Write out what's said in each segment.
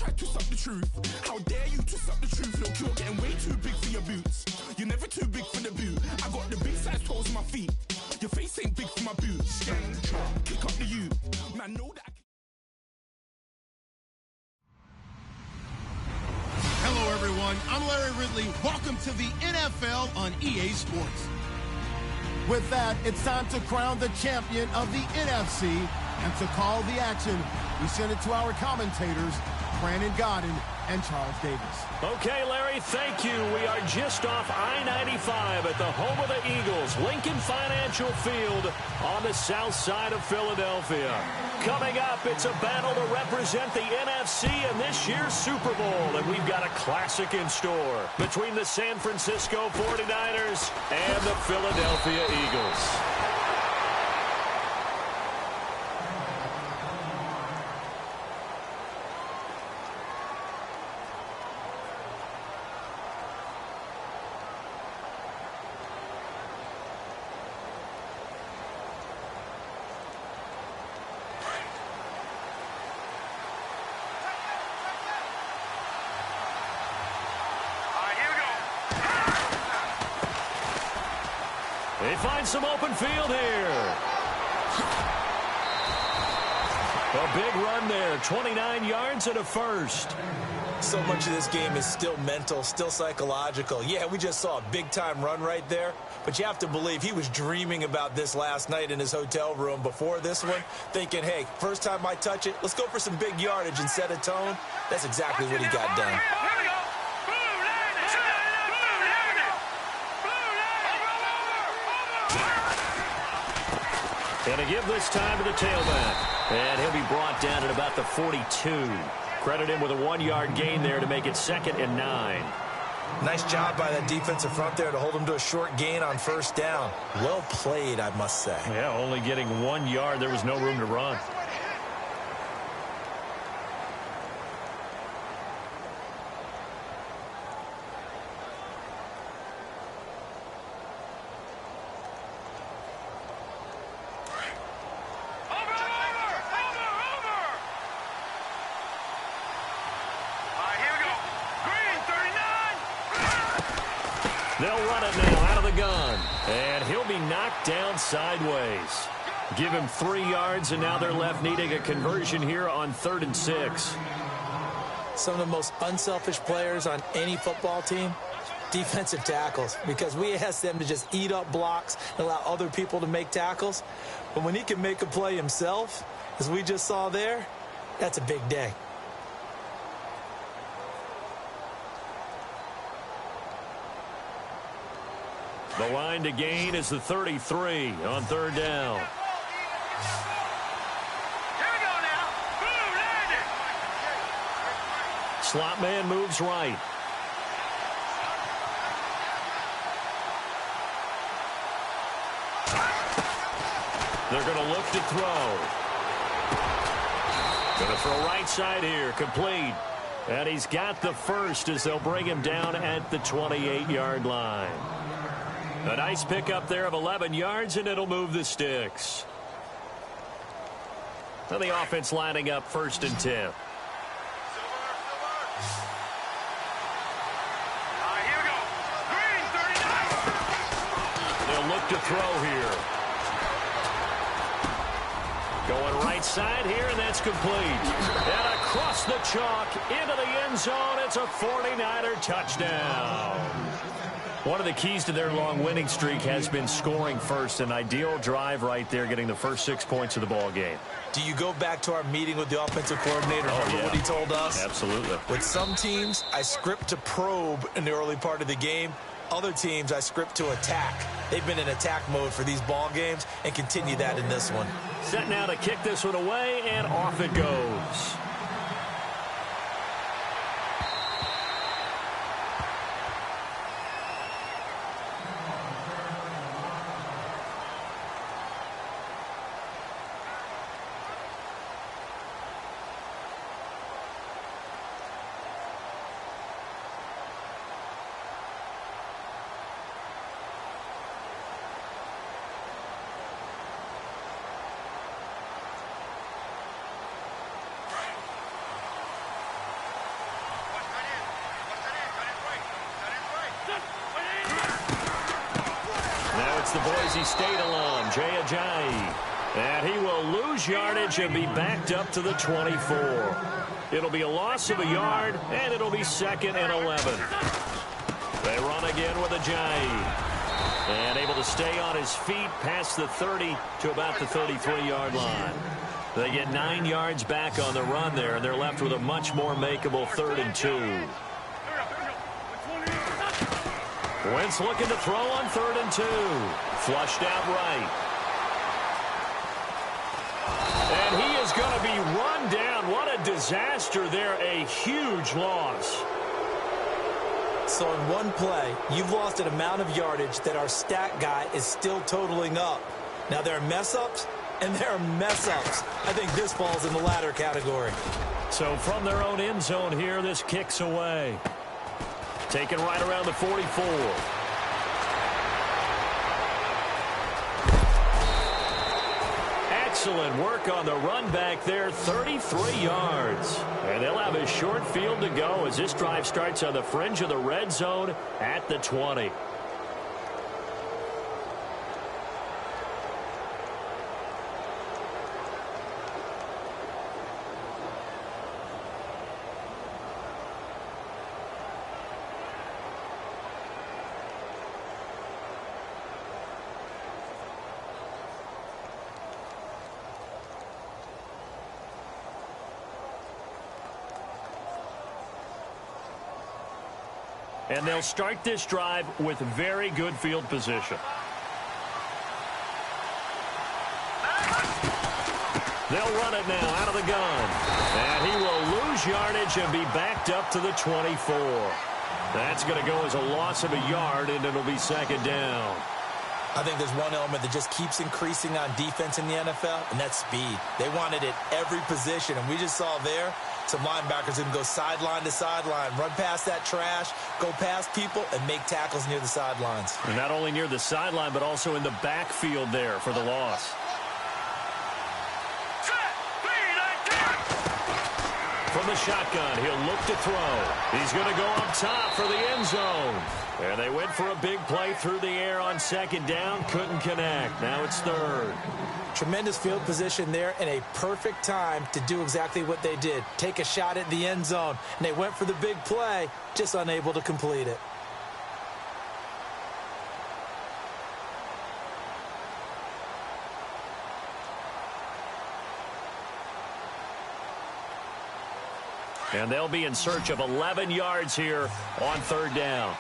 try to suck the truth. How dare you to suck the truth? Look, you're getting way too big for your boots. You're never too big for the boot. I got the big size toes on my feet. Your face ain't big for my boots. Kick up the you. Man, know that Hello, everyone. I'm Larry Ridley. Welcome to the NFL on EA Sports. With that, it's time to crown the champion of the NFC. And to call the action, we send it to our commentators, Brandon Godden and Charles Davis. Okay, Larry, thank you. We are just off I-95 at the home of the Eagles, Lincoln Financial Field on the south side of Philadelphia. Coming up, it's a battle to represent the NFC in this year's Super Bowl, and we've got a classic in store between the San Francisco 49ers and the Philadelphia Eagles. They find some open field here. A big run there, 29 yards and a first. So much of this game is still mental, still psychological. Yeah, we just saw a big-time run right there, but you have to believe he was dreaming about this last night in his hotel room before this one, thinking, hey, first time I touch it, let's go for some big yardage and set a tone. That's exactly what he got done. And to give this time to the tailback. And he'll be brought down at about the 42. Credit him with a 1-yard gain there to make it 2nd and 9. Nice job by that defensive front there to hold him to a short gain on first down. Well played, I must say. Yeah, only getting 1 yard. There was no room to run. They'll run it now out of the gun. And he'll be knocked down sideways. Give him 3 yards, and now they're left needing a conversion here on 3rd and 6. Some of the most unselfish players on any football team, defensive tackles, because we ask them to just eat up blocks and allow other people to make tackles. But when he can make a play himself, as we just saw there, that's a big day. The line to gain is the 33 on 3rd down. Here we go now. Boom, landed. Slot man moves right. They're going to look to throw. Going to throw right side here, complete. And he's got the first as they'll bring him down at the 28-yard line. A nice pickup there of 11 yards, and it'll move the sticks. So the offense lining up 1st and 10. Here we go. Green, 39. They'll look to throw here. Going right side here, and that's complete. And across the chalk into the end zone. It's a 49er touchdown. One of the keys to their long winning streak has been scoring first. An ideal drive right there, getting the first 6 points of the ball game. Do you go back to our meeting with the offensive coordinator? Remember what he told us? Absolutely. With some teams, I script to probe in the early part of the game. Other teams, I script to attack. They've been in attack mode for these ball games and continue that in this one. Set now to kick this one away, and off it goes. It's the Boise State alum, Jay Ajayi. And he will lose yardage and be backed up to the 24. It'll be a loss of a yard, and it'll be 2nd and 11. They run again with Ajayi. And able to stay on his feet past the 30 to about the 33-yard line. They get 9 yards back on the run there, and they're left with a much more makeable 3rd and 2. Wentz looking to throw on 3rd and 2. Flushed out right. And he is going to be run down. What a disaster there. A huge loss. So in one play, you've lost an amount of yardage that our stat guy is still totaling up. Now, there are mess-ups, and there are mess-ups. I think this falls in the latter category. So from their own end zone here, this kicks away. Taken right around the 44. Excellent work on the run back there, 33 yards. And they'll have a short field to go as this drive starts on the fringe of the red zone at the 20. And they'll start this drive with very good field position. They'll run it now out of the gun. And he will lose yardage and be backed up to the 24. That's going to go as a loss of a yard, and it'll be 2nd down. I think there's one element that just keeps increasing on defense in the NFL, and that's speed. They want it at every position, and we just saw there some linebackers who can go sideline to sideline, run past that trash, go past people, and make tackles near the sidelines. And not only near the sideline, but also in the backfield there for the loss. From the shotgun, he'll look to throw. He's going to go up top for the end zone. And they went for a big play through the air on 2nd down. Couldn't connect. Now it's 3rd. Tremendous field position there and a perfect time to do exactly what they did. Take a shot at the end zone. And they went for the big play, just unable to complete it. And they'll be in search of 11 yards here on 3rd down.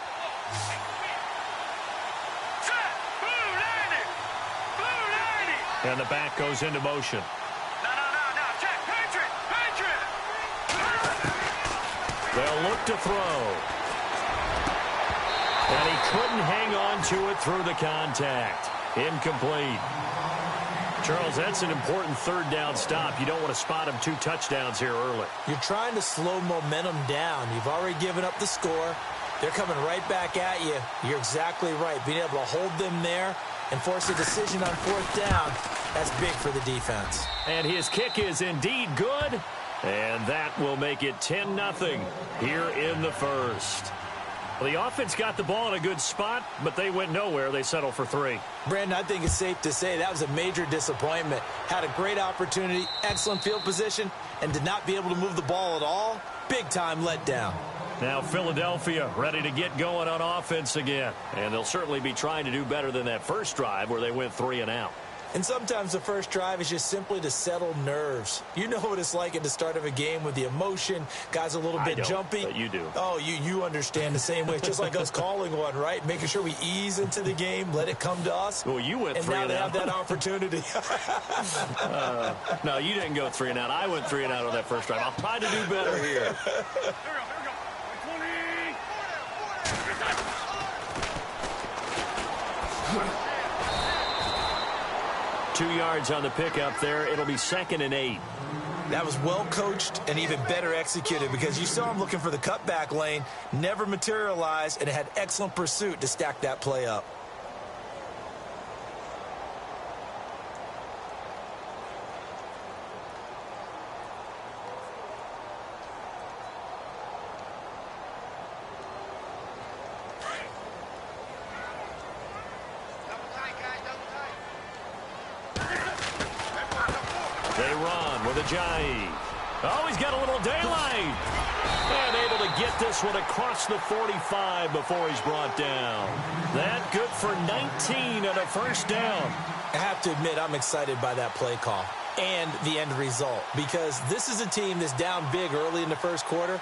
And the back goes into motion. No. Check. Patriot. They'll look to throw. And he couldn't hang on to it through the contact. Incomplete. Charles, that's an important 3rd down stop. You don't want to spot him 2 touchdowns here early. You're trying to slow momentum down. You've already given up the score. They're coming right back at you. You're exactly right. Being able to hold them there and force a decision on 4th down, that's big for the defense. And his kick is indeed good. And that will make it 10-0 here in the first. Well, the offense got the ball in a good spot, but they went nowhere. They settled for 3. Brandon, I think it's safe to say that was a major disappointment. Had a great opportunity, excellent field position, and did not be able to move the ball at all. Big-time letdown. Now Philadelphia ready to get going on offense again. And they'll certainly be trying to do better than that first drive where they went 3 and out. And sometimes the first drive is just simply to settle nerves. You know what it's like at the start of a game with the emotion. Guys a little bit jumpy. But you do. Oh, you understand the same way. It's just like us calling one, right? Making sure we ease into the game, let it come to us. Well, you went 3 and out. And now they have that opportunity. No, you didn't go 3 and out. I went 3 and out on that first drive. I'll try to do better here. Here we go. 2 yards on the pickup there. It'll be 2nd and 8. That was well coached and even better executed because you saw him looking for the cutback lane, never materialized, and it had excellent pursuit to stack that play up. with Ajayi. Oh, he's got a little daylight. And able to get this one across the 45 before he's brought down. That good for 19 and a first down. I have to admit, I'm excited by that play call and the end result, because this is a team that's down big early in the first quarter,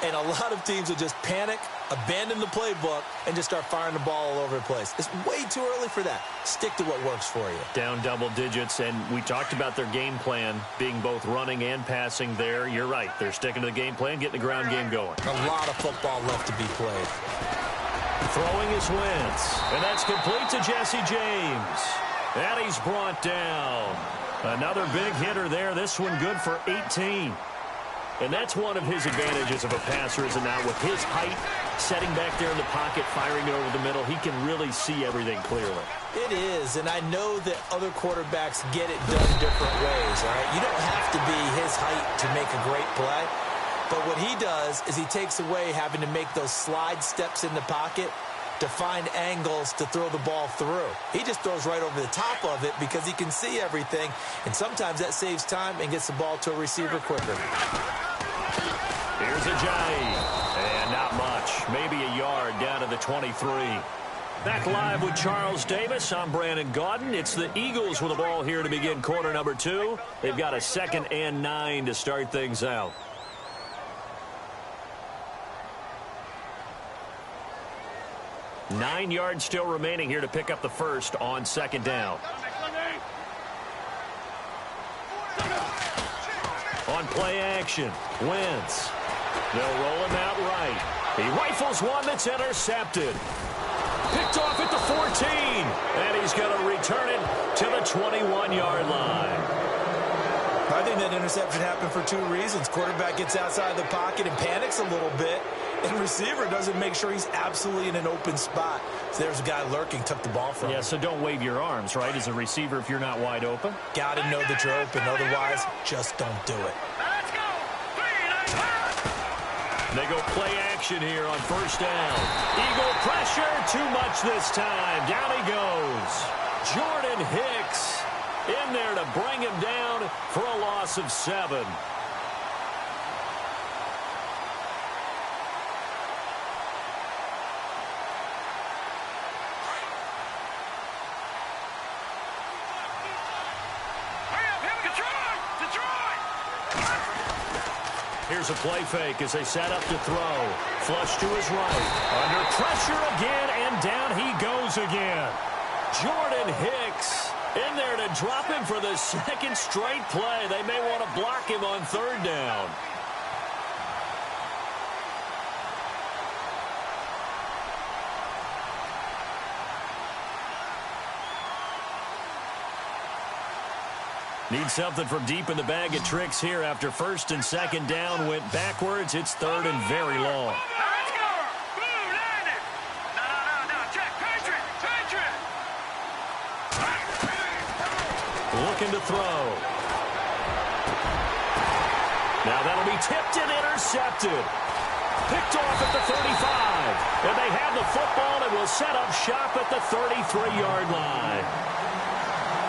and a lot of teams will just panic, abandon the playbook, and just start firing the ball all over the place. It's way too early for that. Stick to what works for you. Down double digits, and we talked about their game plan being both running and passing there. You're right. They're sticking to the game plan, getting the ground game going. A lot of football left to be played. Throwing his Wentz, and that's complete to Jesse James. And he's brought down. Another big hitter there. This one good for 18. And that's one of his advantages of a passer, is it not? With his height, setting back there in the pocket, firing it over the middle, he can really see everything clearly. It is, and I know that other quarterbacks get it done different ways, all right? You don't have to be his height to make a great play. But what he does is he takes away having to make those slide steps in the pocket to find angles to throw the ball through. He just throws right over the top of it because he can see everything, and sometimes that saves time and gets the ball to a receiver quicker. Here's Ajayi, and not much, maybe a yard down to the 23. Back live with Charles Davis. I'm Brandon Gaudin. It's the Eagles with the ball here to begin quarter number 2. They've got a 2nd and 9 to start things out. Nine yards still remaining here to pick up the first on 2nd down. On play action, Wentz. They'll roll him out right. He rifles one that's intercepted. Picked off at the 14. And he's going to return it to the 21-yard line. I think that interception happened for 2 reasons. Quarterback gets outside the pocket and panics a little bit. And receiver doesn't make sure he's absolutely in an open spot. So there's a guy lurking, took the ball from him. Yeah, so don't wave your arms, right, as a receiver if you're not wide open. Got to know that you're open. Otherwise, just don't do it. Let's go. 3, 9, They go play action here on 1st down. Eagle pressure, too much this time. Down he goes. Jordan Hicks in there to bring him down for a loss of 7. Here's a play fake as they set up to throw. Flush to his right. Under pressure again, and down he goes again. Jordan Hicks in there to drop him for the 2nd straight play. They may want to block him on 3rd down. Need something from deep in the bag of tricks here after 1st and 2nd down went backwards. It's 3rd and very long. let's go. Blue, landed. No. Check. Patriot. Looking to throw. Now that'll be tipped and intercepted. Picked off at the 35. And they have the football and will set up shop at the 33-yard line.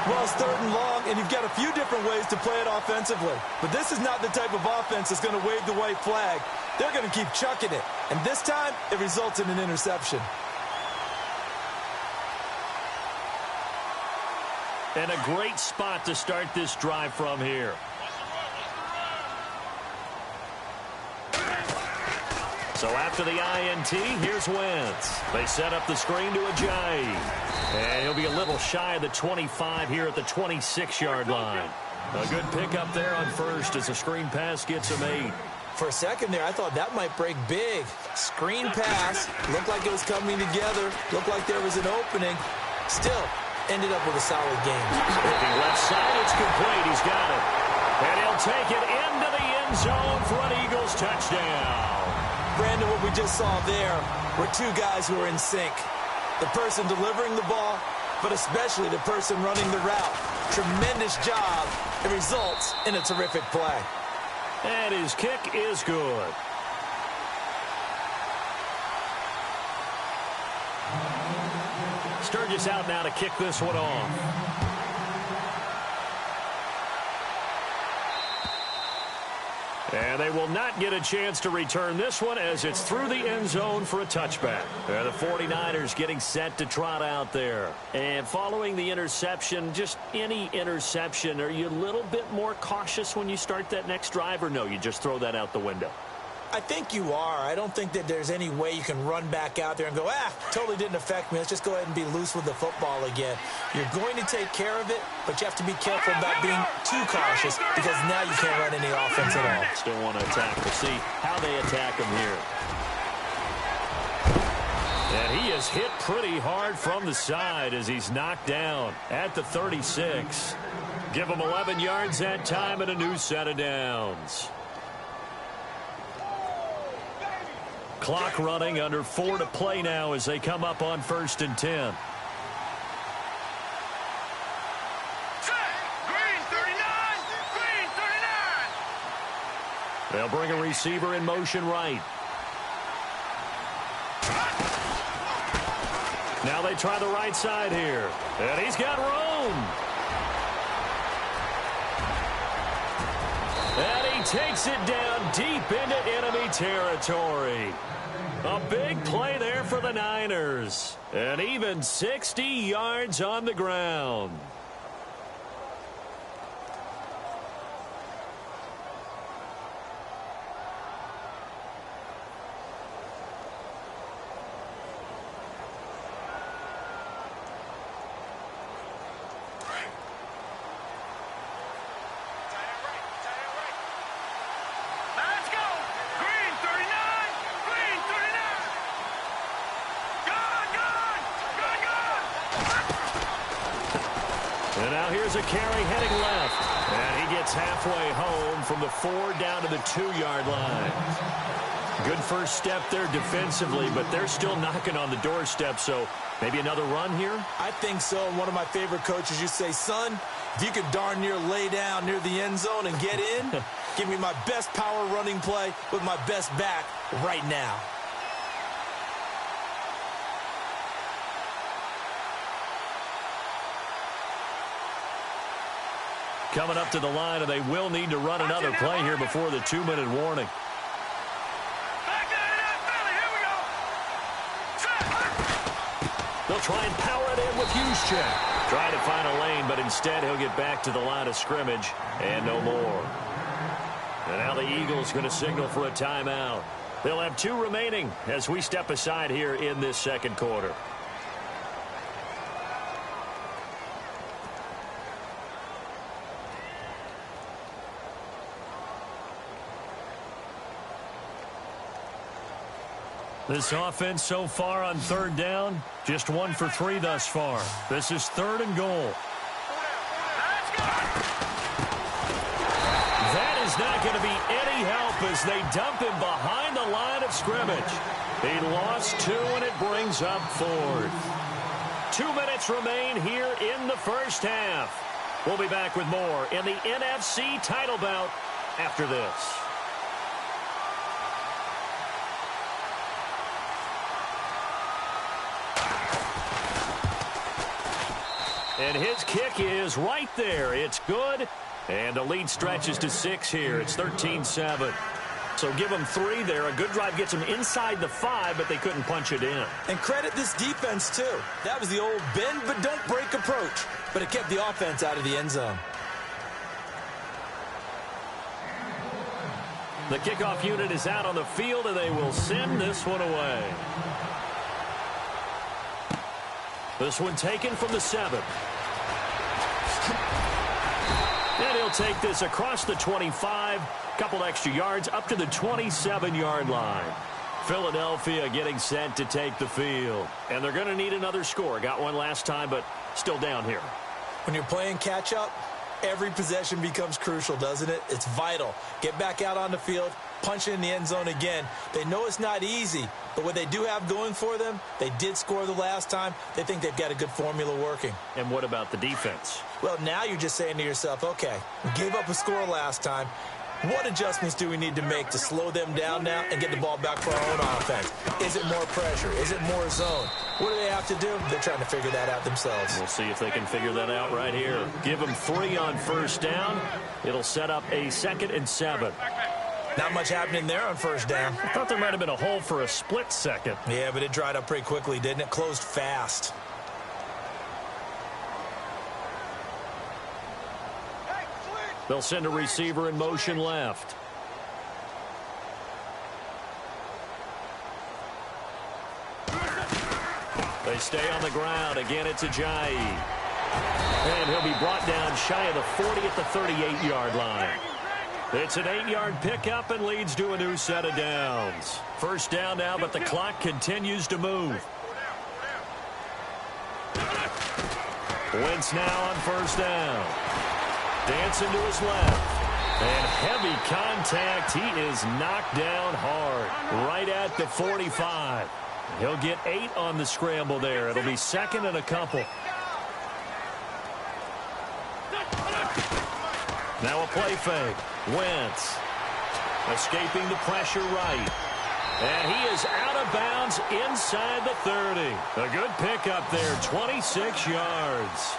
Well, it's 3rd and long, and you've got a few different ways to play it offensively. But this is not the type of offense that's going to wave the white flag. They're going to keep chucking it. And this time, it results in an interception. And a great spot to start this drive from here. So after the INT, here's Wentz. They set up the screen to Ajayi. And he'll be a little shy of the 25 here at the 26-yard line. A good pickup there on 1st as the screen pass gets him 8. For a second there, I thought that might break big. Screen pass. Looked like it was coming together. Looked like there was an opening. Still, ended up with a solid game. Looking left side, it's complete. He's got it. And he'll take it into the end zone for an Eagles touchdown. Brandon, what we just saw there were 2 guys who are in sync. The person delivering the ball, but especially the person running the route. Tremendous job. It results in a terrific play. And his kick is good. Sturgis out now to kick this one off. And they will not get a chance to return this one as it's through the end zone for a touchback. The 49ers getting set to trot out there. And following the interception, just any interception, are you a little bit more cautious when you start that next drive, or no, you just throw that out the window? I think you are. I don't think that there's any way you can run back out there and go, totally didn't affect me. Let's just go ahead and be loose with the football again. You're going to take care of it, but you have to be careful about being too cautious because now you can't run any offense at all. Still want to attack. We'll see how they attack him here. And he is hit pretty hard from the side as he's knocked down at the 36. Give him 11 yards that time and a new set of downs. Clock running, under 4 to play now as they come up on 1st and 10. Green 39! Green 39! They'll bring a receiver in motion right. Now they try the right side here. And he's got room. And he takes it down deep into enemy territory. A big play there for the Niners. And even 60 yards on the ground. And now here's a carry heading left. And he gets halfway home from the 4 down to the 2-yard line. Good first step there defensively, but they're still knocking on the doorstep, so maybe another run here? I think so. And one of my favorite coaches, you say, son, if you could darn near lay down near the end zone and get in, give me my best power running play with my best back right now. Coming up to the line, and they will need to run another play here before the 2-minute warning. They'll try and power it in with Juszczyk. Trying to find a lane, but instead he'll get back to the line of scrimmage and no more. And now the Eagles going to signal for a timeout. They'll have 2 remaining as we step aside here in this second quarter. This offense so far on 3rd down, just 1 for 3 thus far. This is 3rd and goal. That is not going to be any help as they dump him behind the line of scrimmage. He lost 2, and it brings up 4th. 2 minutes remain here in the first half. We'll be back with more in the NFC title bout after this. And his kick is right there. It's good. And the lead stretches to 6 here. It's 13-7. So give them 3 there. A good drive gets them inside the 5, but they couldn't punch it in. And credit this defense, too. That was the old bend but don't break approach. But it kept the offense out of the end zone. The kickoff unit is out on the field, and they will send this one away. This one taken from the 7. And he'll take this across the 25. Couple extra yards up to the 27-yard line. Philadelphia getting set to take the field. And they're going to need another score. Got one last time, but still down here. When you're playing catch-up, every possession becomes crucial, doesn't it? It's vital. Get back out on the field, punch it in the end zone again. They know it's not easy, but what they do have going for them, they did score the last time. They think they've got a good formula working. And what about the defense? Well, now you're just saying to yourself, okay, we gave up a score last time. What adjustments do we need to make to slow them down now and get the ball back for our own offense? Is it more pressure? Is it more zone? What do they have to do? They're trying to figure that out themselves. We'll see if they can figure that out right here. Give them 3 on first down. It'll set up a 2nd and 7. Not much happening there on first down. I thought there might have been a hole for a split second. Yeah, but it dried up pretty quickly, didn't it? Closed fast. They'll send a receiver in motion left. They stay on the ground. Again, it's Ajayi. And he'll be brought down shy of the 40 at the 38-yard line. It's an 8-yard pickup and leads to a new set of downs. First down now, but the clock continues to move. Wentz now on first down. Dancing to his left. And heavy contact. He is knocked down hard. Right at the 45. He'll get 8 on the scramble there. It'll be second and a couple. Now a play fake. Wentz escaping the pressure right. And he is out of bounds inside the 30. A good pickup there, 26 yards.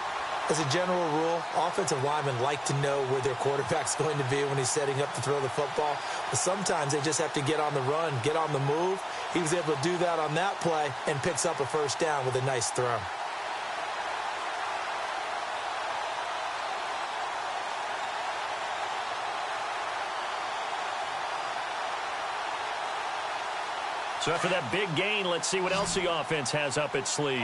As a general rule, offensive linemen like to know where their quarterback's going to be when he's setting up to throw the football. But sometimes they just have to get on the run, get on the move. He was able to do that on that play and picks up a first down with a nice throw. So after that big gain, let's see what else the offense has up its sleeve.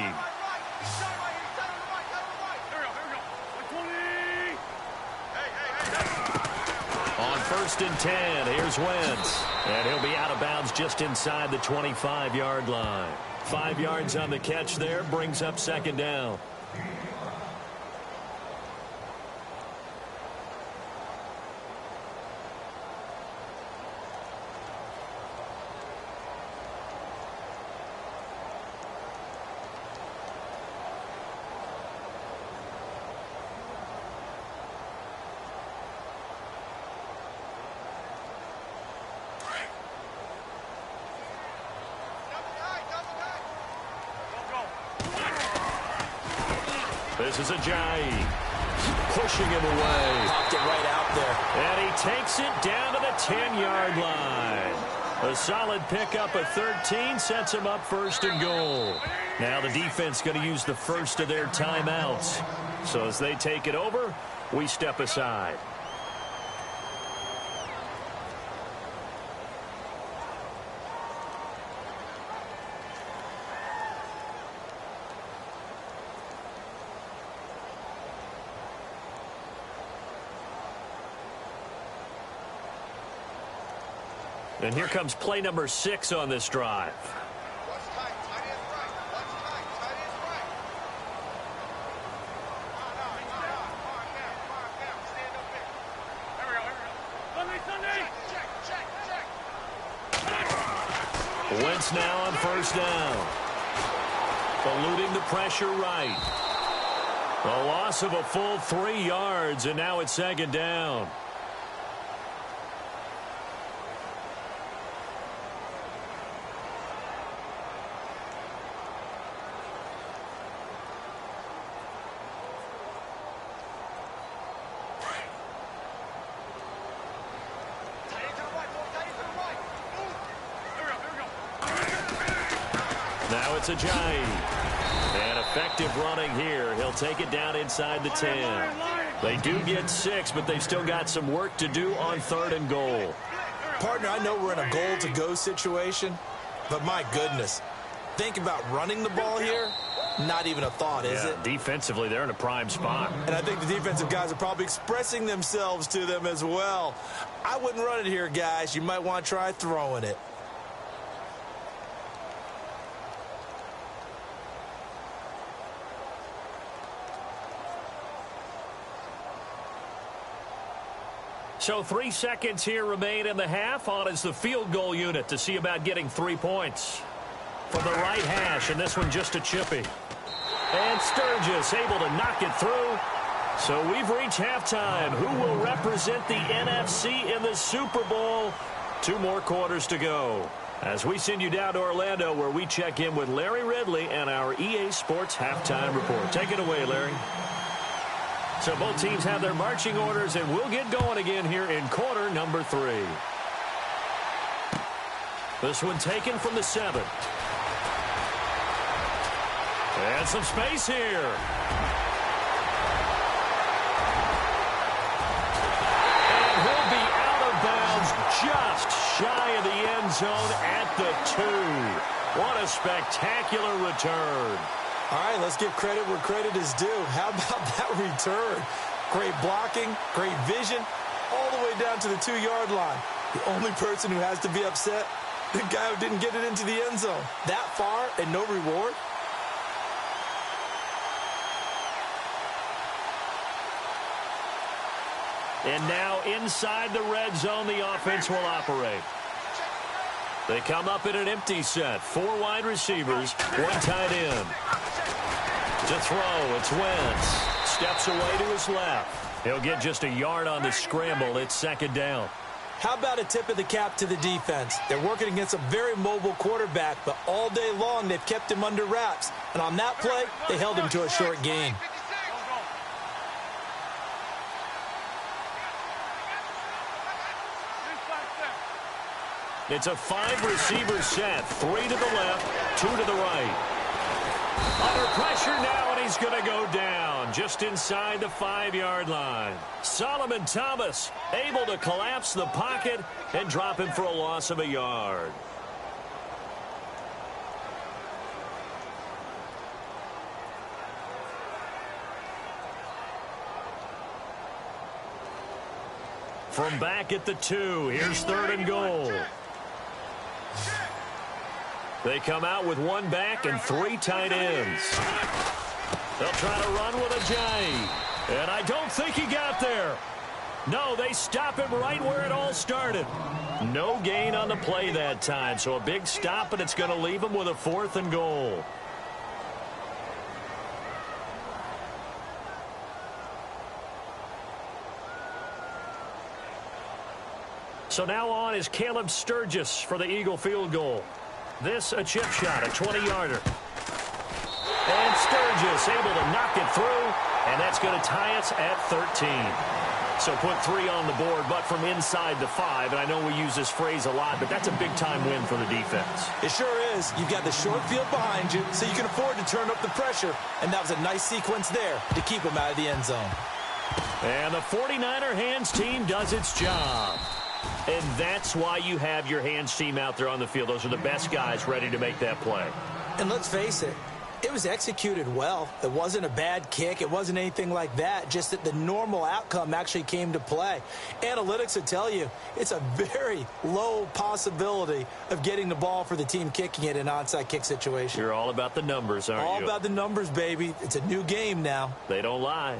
On first and 10, here's Wentz. And he'll be out of bounds just inside the 25-yard line. 5 yards on the catch there, brings up second down. This is Ajayi. Pushing him away. Popped it right out there. And he takes it down to the 10-yard line. A solid pickup of 13 sets him up first and goal. Now the defense going to use the first of their timeouts. So as they take it over, we step aside. And here comes play number 6 on this drive. Wentz now on first down. Eluding the pressure right. A loss of a full 3 yards, and now it's second down. Now it's Ajayi. And effective running here. He'll take it down inside the 10. They do get 6, but they've still got some work to do on third and goal. Partner, I know we're in a goal-to-go situation, but my goodness. Think about running the ball here. Not even a thought, is it? Defensively, they're in a prime spot. And I think the defensive guys are probably expressing themselves to them as well. I wouldn't run it here, guys. You might want to try throwing it. So 3 seconds here remain in the half. On is the field goal unit to see about getting 3 points. From the right hash, and this one just a chippy. And Sturgis able to knock it through. So we've reached halftime. Who will represent the NFC in the Super Bowl? 2 more quarters to go. As we send you down to Orlando, where we check in with Larry Ridley and our EA Sports Halftime Report. Take it away, Larry. So both teams have their marching orders, and we'll get going again here in quarter number 3. This one taken from the 7. And some space here. And he'll be out of bounds just shy of the end zone at the 2. What a spectacular return. All right, let's give credit where credit is due. How about that return? Great blocking, great vision, all the way down to the 2-yard line. The only person who has to be upset, the guy who didn't get it into the end zone. That far and no reward? And now inside the red zone, the offense will operate. They come up in an empty set. 4 wide receivers, 1 tight end. To throw, it's Wentz. Steps away to his left. He'll get just a yard on the scramble. It's 2nd down. How about a tip of the cap to the defense? They're working against a very mobile quarterback, but all day long they've kept him under wraps. And on that play, they held him to a short gain. It's a 5-receiver set. 3 to the left, 2 to the right. Under pressure now, and he's going to go down just inside the 5-yard line. Solomon Thomas able to collapse the pocket and drop him for a loss of a yard. From back at the 2, here's 3rd and goal. They come out with 1 back and 3 tight ends. They'll try to run with a J. And I don't think he got there. No, they stop him right where it all started. No gain on the play that time, so a big stop, and it's going to leave him with a 4th and goal. So now on is Caleb Sturgis for the Eagle field goal. This a chip shot, a 20-yarder. And Sturgis able to knock it through, and that's going to tie us at 13. So put 3 on the board, but from inside the 5. And I know we use this phrase a lot, but that's a big-time win for the defense. It sure is. You've got the short field behind you, so you can afford to turn up the pressure. And that was a nice sequence there to keep him out of the end zone. And the 49er hands team does its job. And that's why you have your hands team out there on the field. Those are the best guys ready to make that play. And let's face it, it was executed well. It wasn't a bad kick. It wasn't anything like that. Just that the normal outcome actually came to play. Analytics will tell you it's a very low possibility of getting the ball for the team kicking it in an onside kick situation. You're all about the numbers, aren't you? All about the numbers, baby. It's a new game now. They don't lie.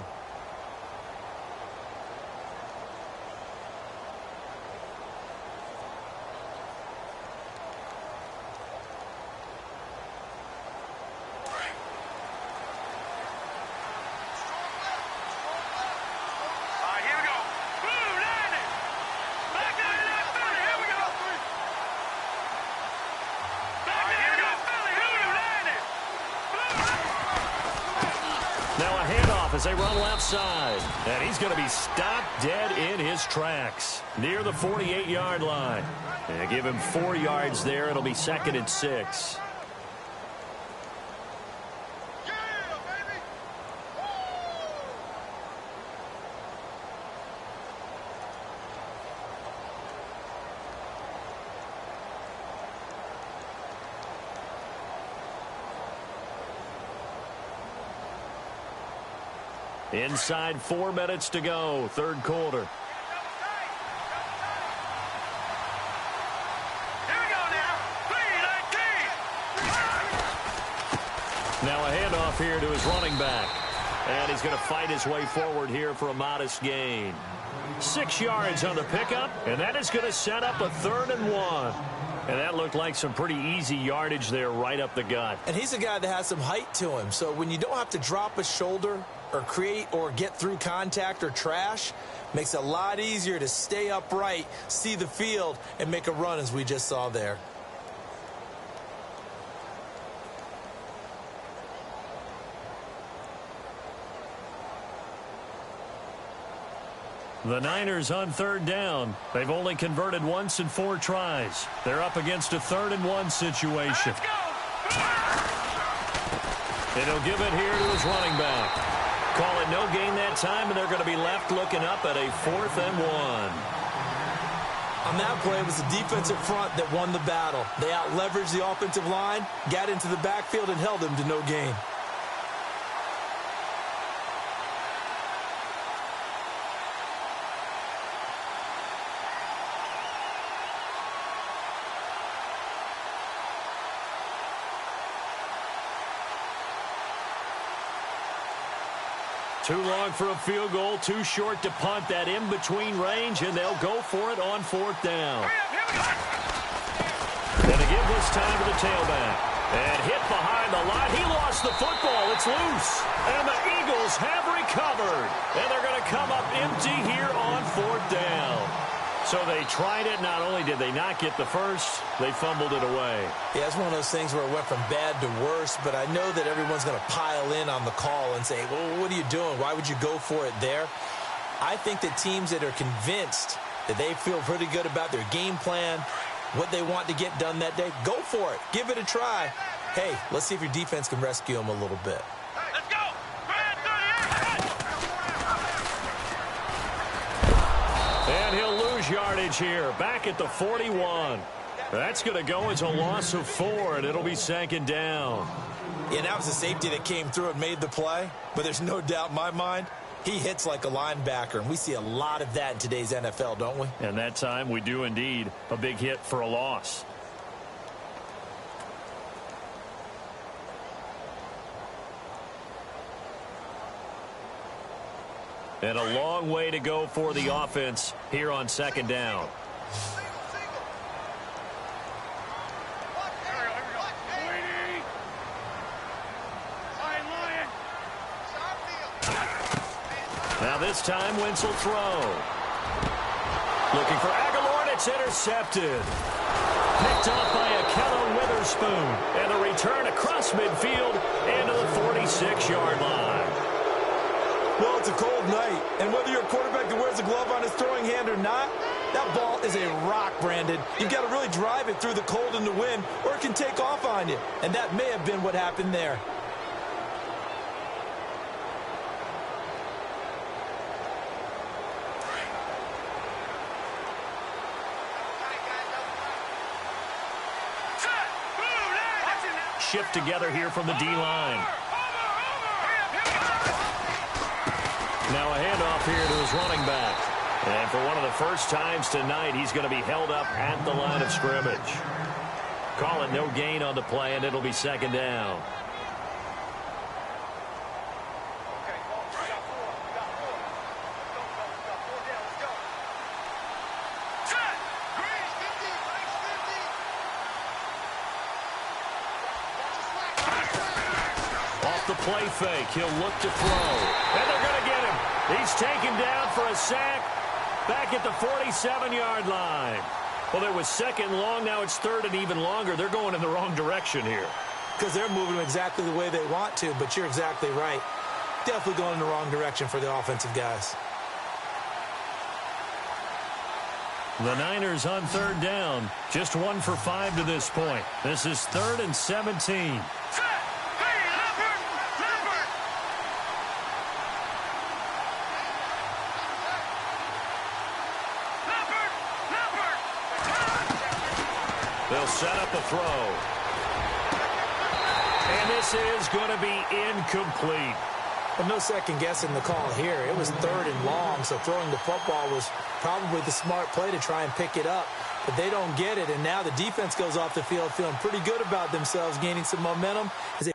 As they run left side. And he's going to be stopped dead in his tracks near the 48-yard line. And give him 4 yards there. It'll be 2nd and 6. Inside 4 minutes to go, 3rd quarter. Here we go now. 3-19. Now a handoff here to his running back. And he's going to fight his way forward here for a modest gain. 6 yards on the pickup, and that is going to set up a 3rd and 1. And that looked like some pretty easy yardage there right up the gut. And he's a guy that has some height to him. So when you don't have to drop a shoulder or create or get through contact or trash, makes it a lot easier to stay upright, see the field, and make a run as we just saw there. The Niners on third down. They've only converted once in 4 tries. They're up against a 3rd and 1 situation. And he'll give it here to his running back. Call it no gain that time, and they're going to be left looking up at a 4th and 1. On that play, it was the defensive front that won the battle. They out-leveraged the offensive line, got into the backfield, and held them to no gain. Too long for a field goal, too short to punt that in-between range, and they'll go for it on 4th down. And to give this time to the tailback. And hit behind the line. He lost the football. It's loose. And the Eagles have recovered. And they're going to come up empty here on 4th down. So they tried it. Not only did they not get the first, they fumbled it away. Yeah, it's one of those things where it went from bad to worse, but I know that everyone's going to pile in on the call and say, well, what are you doing? Why would you go for it there? I think that teams that are convinced that they feel pretty good about their game plan, what they want to get done that day, go for it. Give it a try. Hey, let's see if your defense can rescue them a little bit. Let's go! And he'll lose yardage here, back at the 41. That's going to go as a loss of 4, and it'll be 2nd down. Yeah, that was a safety that came through and made the play, but there's no doubt in my mind, he hits like a linebacker, and we see a lot of that in today's NFL, don't we? And that time we do indeed. A big hit for a loss. And a long way to go for the offense here on 2nd down. Now this time, Wentz will throw. Looking for Aguilar, and it's intercepted. Picked off by Akello Witherspoon. And the return across midfield into the 46-yard line. Well, it's a cold night, and whether you're a quarterback that wears a glove on his throwing hand or not, that ball is a rock, Brandon. You've got to really drive it through the cold and the wind, or it can take off on you. And that may have been what happened there. Shift together here from the D-line. Now a handoff here to his running back. And for one of the first times tonight, he's going to be held up at the line of scrimmage. Call it no gain on the play, and it'll be 2nd down. The play fake. He'll look to throw. And they're going to get him. He's taken down for a sack back at the 47-yard line. Well, there was 2nd long. Now it's 3rd and even longer. They're going in the wrong direction here. Because they're moving exactly the way they want to, but you're exactly right. Definitely going in the wrong direction for the offensive guys. The Niners on 3rd down. Just 1 for 5 to this point. This is 3rd and 17. They'll set up a throw. And this is going to be incomplete. But no second guessing the call here. It was 3rd and long, so throwing the football was probably the smart play to try and pick it up. But they don't get it, and now the defense goes off the field feeling pretty good about themselves, gaining some momentum as they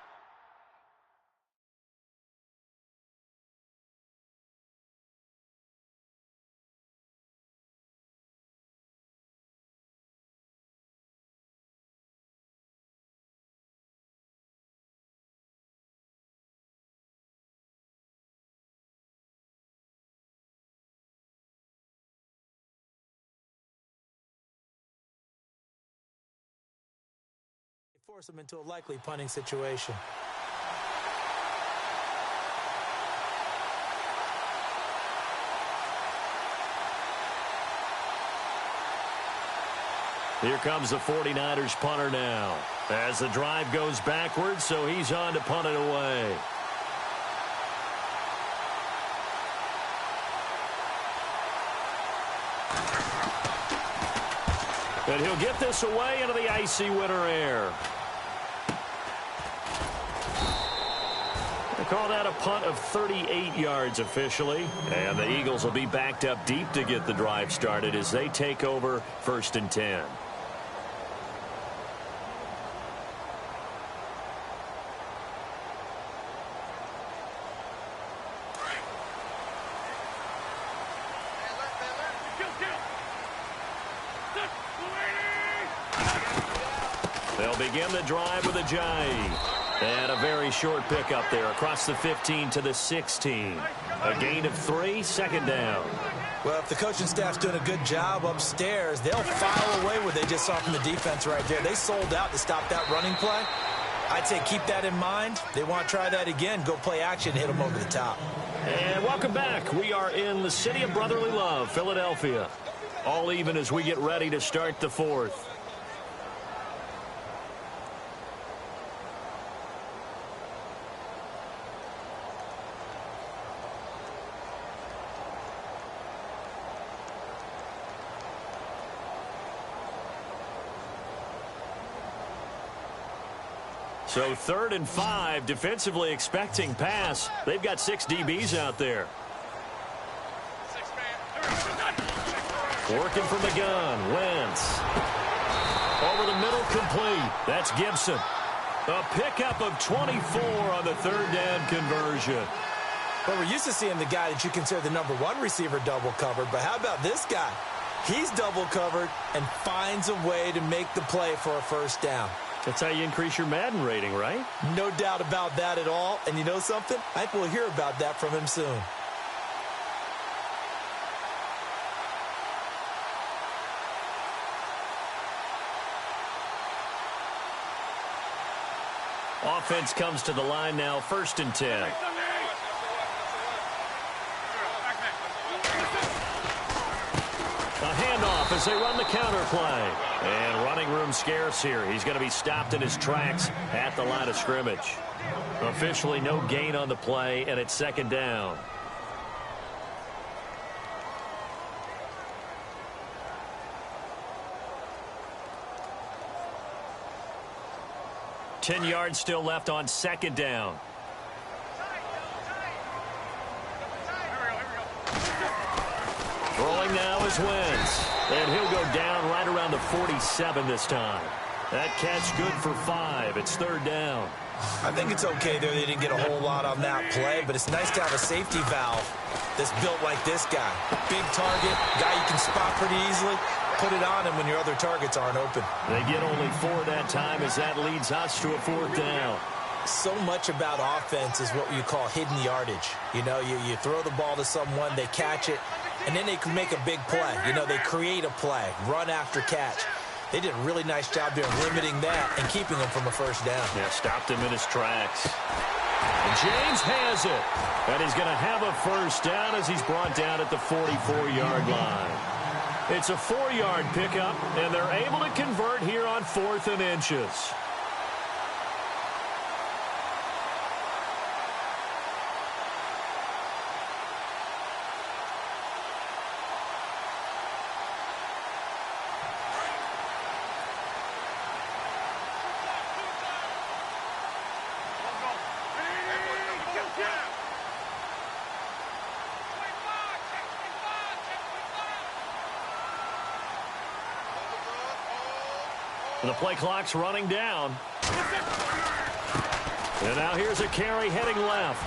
force them into a likely punting situation. Here comes the 49ers punter now. As the drive goes backwards, so he's on to punt it away. And he'll get this away into the icy winter air. They call that a punt of 38 yards officially. And the Eagles will be backed up deep to get the drive started as they take over 1st and 10. They'll begin the drive with a Jai. And a very short pickup there across the 15 to the 16. A gain of 3, 2nd down. Well, if the coaching staff's doing a good job upstairs, they'll file away what they just saw from the defense right there. They sold out to stop that running play. I'd say keep that in mind. They want to try that again. Go play action, hit them over the top. And welcome back. We are in the city of brotherly love, Philadelphia. All even as we get ready to start the 4th. So 3rd and 5, defensively expecting pass. They've got 6 DBs out there. Working from the gun, Wentz. Over the middle, complete. That's Gibson. A pickup of 24 on the 3rd down conversion. Well, we're used to seeing the guy that you consider the #1 receiver double covered, but how about this guy? He's double covered and finds a way to make the play for a 1st down. That's how you increase your Madden rating, right? No doubt about that at all. And you know something? I think we'll hear about that from him soon. Offense comes to the line now, 1st and 10. A handoff as they run the counter play. And running room scarce here. He's going to be stopped in his tracks at the line of scrimmage. Officially no gain on the play, and it's 2nd down. Ten yards still left on 2nd down. Rolling now is Wentz. And he'll go down right around the 47 this time. That catch good for 5. It's 3rd down. I think it's okay there. They didn't get a whole lot on that play, but it's nice to have a safety valve that's built like this guy. Big target, guy you can spot pretty easily. Put it on him when your other targets aren't open. They get only 4 that time as that leads us to a 4th down. So much about offense is what you call hidden yardage. You know, you throw the ball to someone, they catch it, and then they can make a big play. You know, they create a play, run after catch. They did a really nice job there limiting that and keeping him from a 1st down. Yeah, stopped him in his tracks. And James has it. And he's going to have a 1st down as he's brought down at the 44-yard line. It's a 4-yard pickup, and they're able to convert here on 4th and inches. The play clock's running down. And now here's a carry heading left.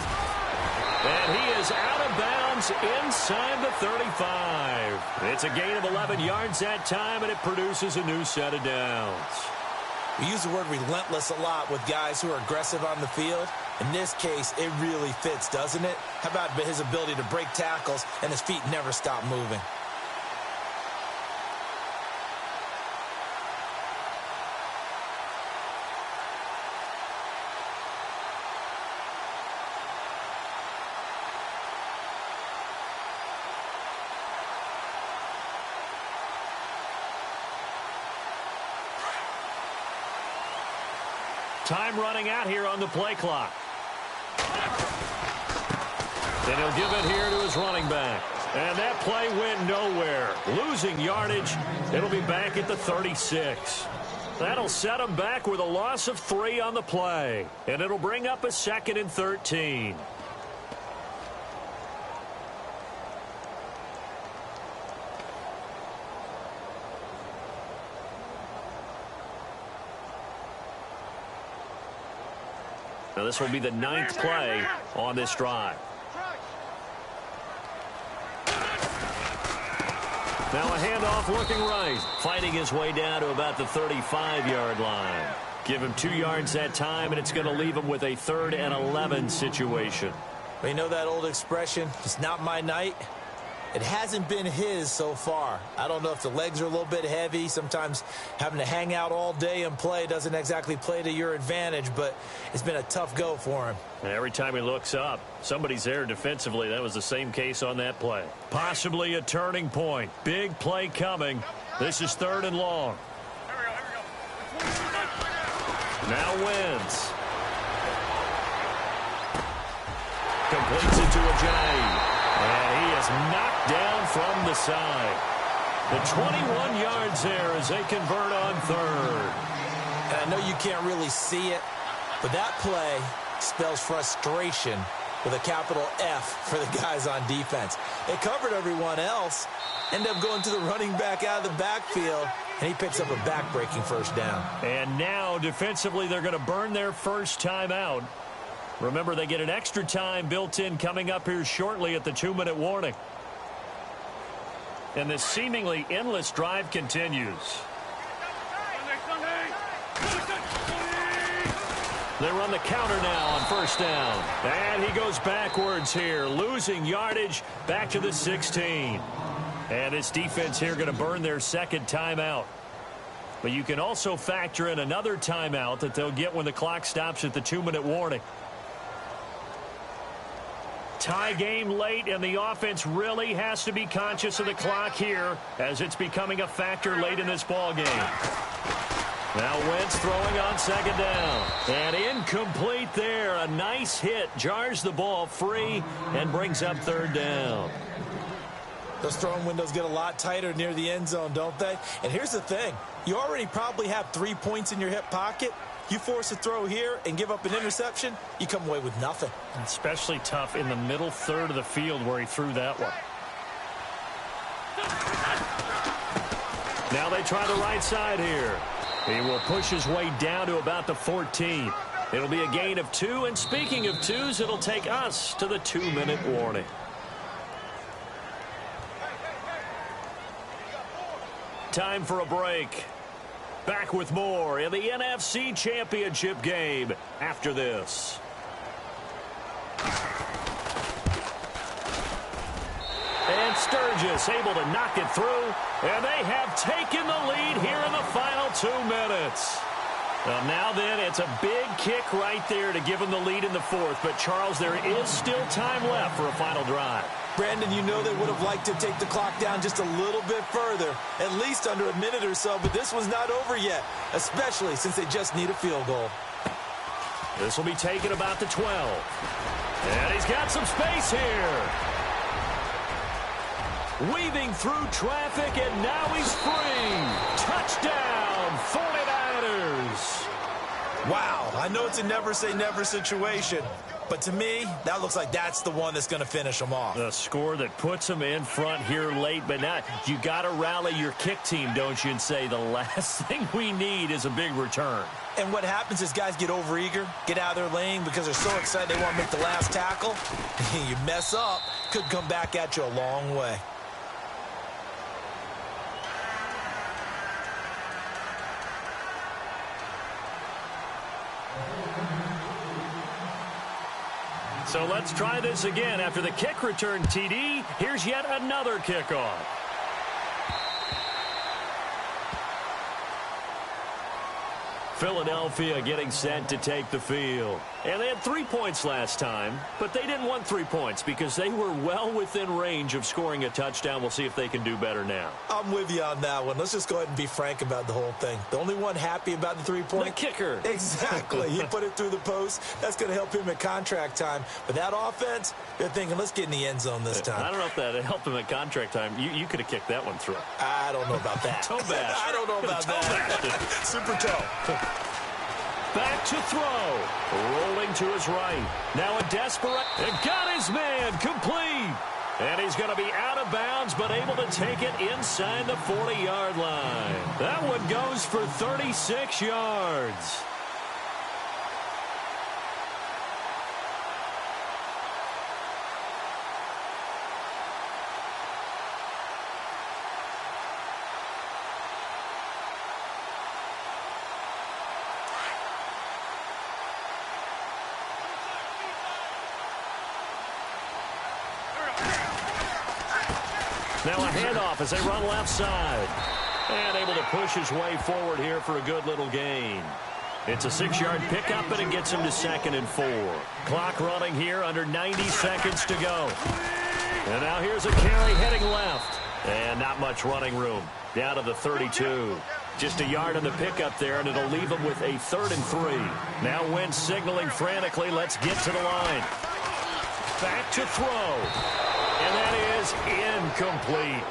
And he is out of bounds inside the 35. It's a gain of 11 yards that time, and it produces a new set of downs. We use the word relentless a lot with guys who are aggressive on the field. In this case, it really fits, doesn't it? How about his ability to break tackles and his feet never stop moving? Time running out here on the play clock. And he'll give it here to his running back. And that play went nowhere. Losing yardage. It'll be back at the 36. That'll set him back with a loss of 3 on the play. And it'll bring up a 2nd and 13. Now this will be the 9th play on this drive. Now a handoff looking right. Fighting his way down to about the 35-yard line. Give him 2 yards that time, and it's going to leave him with a 3rd and 11 situation. Well, you know that old expression, it's not my night? It hasn't been his so far. I don't know if the legs are a little bit heavy. Sometimes having to hang out all day and play doesn't exactly play to your advantage, but it's been a tough go for him. And every time he looks up, somebody's there defensively. That was the same case on that play. Possibly a turning point. Big play coming. This is 3rd and long. Now Wentz. Completes it to a J. And he is knocked down from the side. The 21 yards there as they convert on 3rd. And I know you can't really see it, but that play spells frustration with a capital F for the guys on defense. They covered everyone else, end up going to the running back out of the backfield, and he picks up a back-breaking 1st down. And now defensively they're going to burn their first time out. Remember, they get an extra time built in coming up here shortly at the 2-minute warning. And this seemingly endless drive continues. They run the counter now on 1st down. And he goes backwards here, losing yardage back to the 16. And this defense here going to burn their 2nd timeout. But you can also factor in another timeout that they'll get when the clock stops at the 2-minute warning. Tie game late, and the offense really has to be conscious of the clock here as it's becoming a factor late in this ball game. Now Wentz throwing on 2nd down. And incomplete there. A nice hit. Jars the ball free and brings up 3rd down. Those throwing windows get a lot tighter near the end zone, don't they? And here's the thing. You already probably have 3 points in your hip pocket. You force a throw here and give up an interception, you come away with nothing. Especially tough in the middle 3rd of the field where he threw that one. Now they try the right side here. He will push his way down to about the 14. It'll be a gain of 2, and speaking of 2s, it'll take us to the 2-minute warning. Time for a break. Back with more in the NFC Championship game after this. And Sturgis able to knock it through, and they have taken the lead here in the final 2 minutes. Well, now then, it's a big kick right there to give them the lead in the 4th. But, Charles, there is still time left for a final drive. Brandon, you know they would have liked to take the clock down just a little bit further, at least under a minute or so, but this one's not over yet, especially since they just need a field goal. This will be taken about the 12. And he's got some space here. Weaving through traffic, and now he's free. Touchdown, 49ers. Wow, I know it's a never-say-never situation, but to me, that looks like that's the one that's going to finish them off. The score that puts them in front here late, but not. You got to rally your kick team, don't you, and say the last thing we need is a big return. And what happens is guys get overeager, get out of their lane because they're so excited they want to make the last tackle. You mess up, could come back at you a long way. So let's try this again. After the kick return TD, here's yet another kickoff. Philadelphia getting set to take the field. And they had 3 points last time, but they didn't want 3 points because they were well within range of scoring a touchdown. We'll see if they can do better now. I'm with you on that one. Let's just go ahead and be frank about the whole thing. The only one happy about the 3-point? The kicker. Exactly. He put it through the post. That's going to help him at contract time. But that offense, they're thinking, let's get in the end zone this time. I don't know if that helped him at contract time. You could have kicked that one through. I don't know about that. Toe bash. I don't know about that. Super toe. Back to throw. Rolling to his right. Now a desperate. And got his man complete. And he's going to be out of bounds, but able to take it inside the 40-yard line. That one goes for 36 yards. Now a handoff as they run left side. And able to push his way forward here for a good little gain. It's a 6-yard pickup, and it gets him to 2nd and 4. Clock running here, under 90 seconds to go. And now here's a carry heading left. And not much running room. Down to the 32. Just a yard on the pickup there, and it'll leave him with a 3rd and 3. Now Wentz signaling frantically, let's get to the line. Back to throw. And that is incomplete.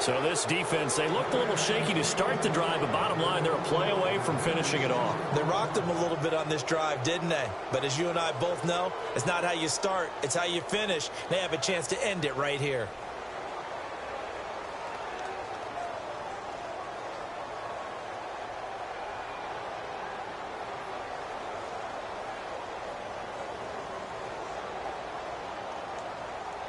So this defense, they looked a little shaky to start the drive, but bottom line, they're a play away from finishing it off. They rocked him a little bit on this drive, didn't they? But as you and I both know, it's not how you start, it's how you finish. They have a chance to end it right here.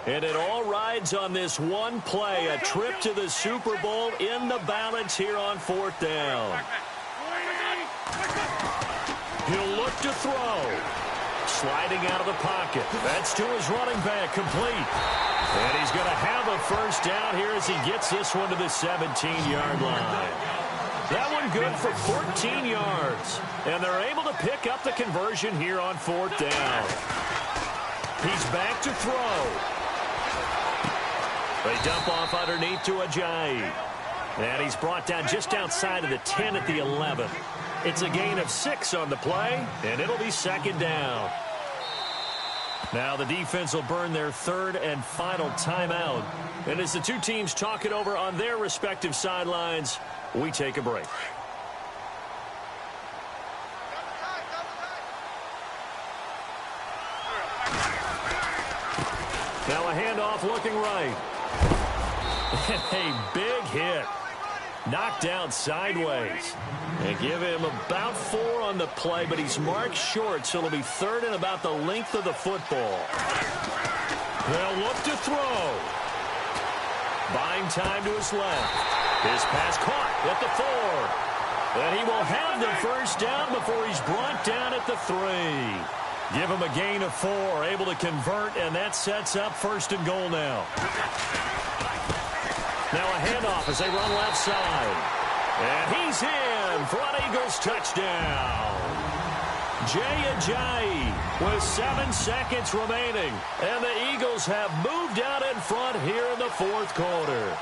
And it all rides on this one play, a trip to the Super Bowl in the balance here on 4th down. He'll look to throw. Sliding out of the pocket. That's to his running back, complete. And he's going to have a first down here as he gets this one to the 17-yard line. That one good for 14 yards. And they're able to pick up the conversion here on 4th down. He's back to throw. They dump off underneath to Ajayi. And he's brought down just outside of the 10 at the 11. It's a gain of 6 on the play, and it'll be 2nd down. Now the defense will burn their 3rd and final timeout. And as the two teams talk it over on their respective sidelines, we take a break. Now a handoff looking right. A big hit. Knocked down sideways. They give him about 4 on the play, but he's marked short, so it'll be 3rd and about the length of the football. They'll look to throw. Buying time to his left. His pass caught at the 4. And he will have the first down before he's brought down at the 3. Give him a gain of 4, able to convert, and that sets up 1st and goal now. Now a handoff as they run left side. And he's in for an Eagles touchdown. Ajayi with 7 seconds remaining. And the Eagles have moved out in front here in the 4th quarter.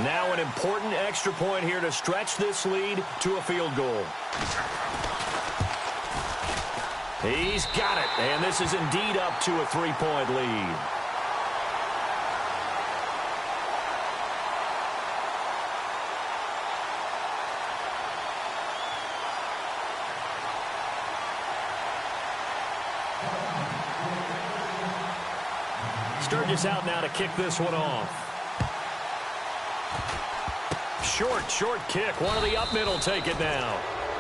Now an important extra point here to stretch this lead to a field goal. He's got it, and this is indeed up to a 3-point lead. Sturgis out now to kick this one off. Short kick. One of the up middle take it now.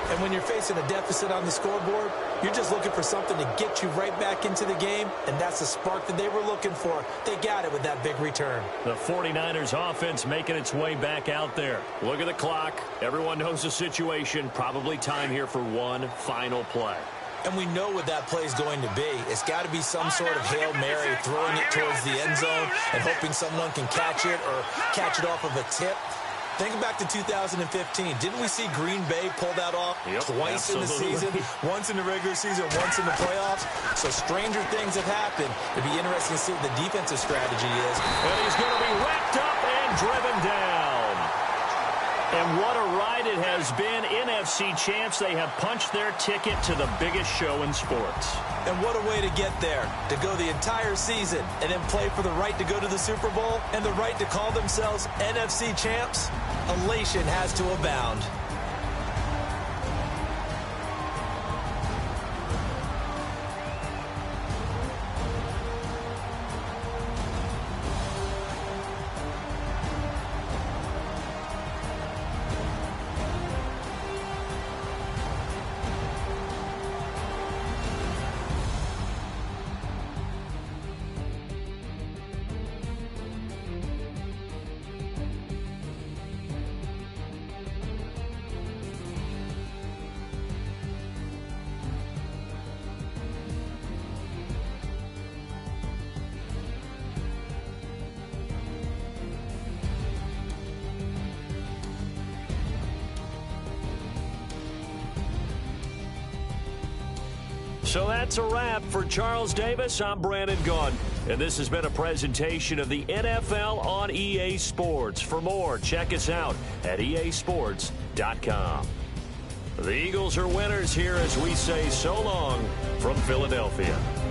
And when you're facing a deficit on the scoreboard, you're just looking for something to get you right back into the game, and that's the spark that they were looking for. They got it with that big return. The 49ers offense making its way back out there. Look at the clock. Everyone knows the situation. Probably time here for one final play. And we know what that play is going to be. It's got to be some sort of Hail Mary, throwing it towards the end zone and hoping someone can catch it or catch it off of a tip. Think back to 2015. Didn't we see Green Bay pull that off twice in the season? Once in the regular season, once in the playoffs. So stranger things have happened. It'd be interesting to see what the defensive strategy is. And he's going to be wrapped up and driven down. And what a ride it has been. NFC champs, they have punched their ticket to the biggest show in sports. And what a way to get there, to go the entire season and then play for the right to go to the Super Bowl and the right to call themselves NFC champs. Elation has to abound. So that's a wrap for Charles Davis. I'm Brandon Gaudin, and this has been a presentation of the NFL on EA Sports. For more, check us out at easports.com. The Eagles are winners here as we say so long from Philadelphia.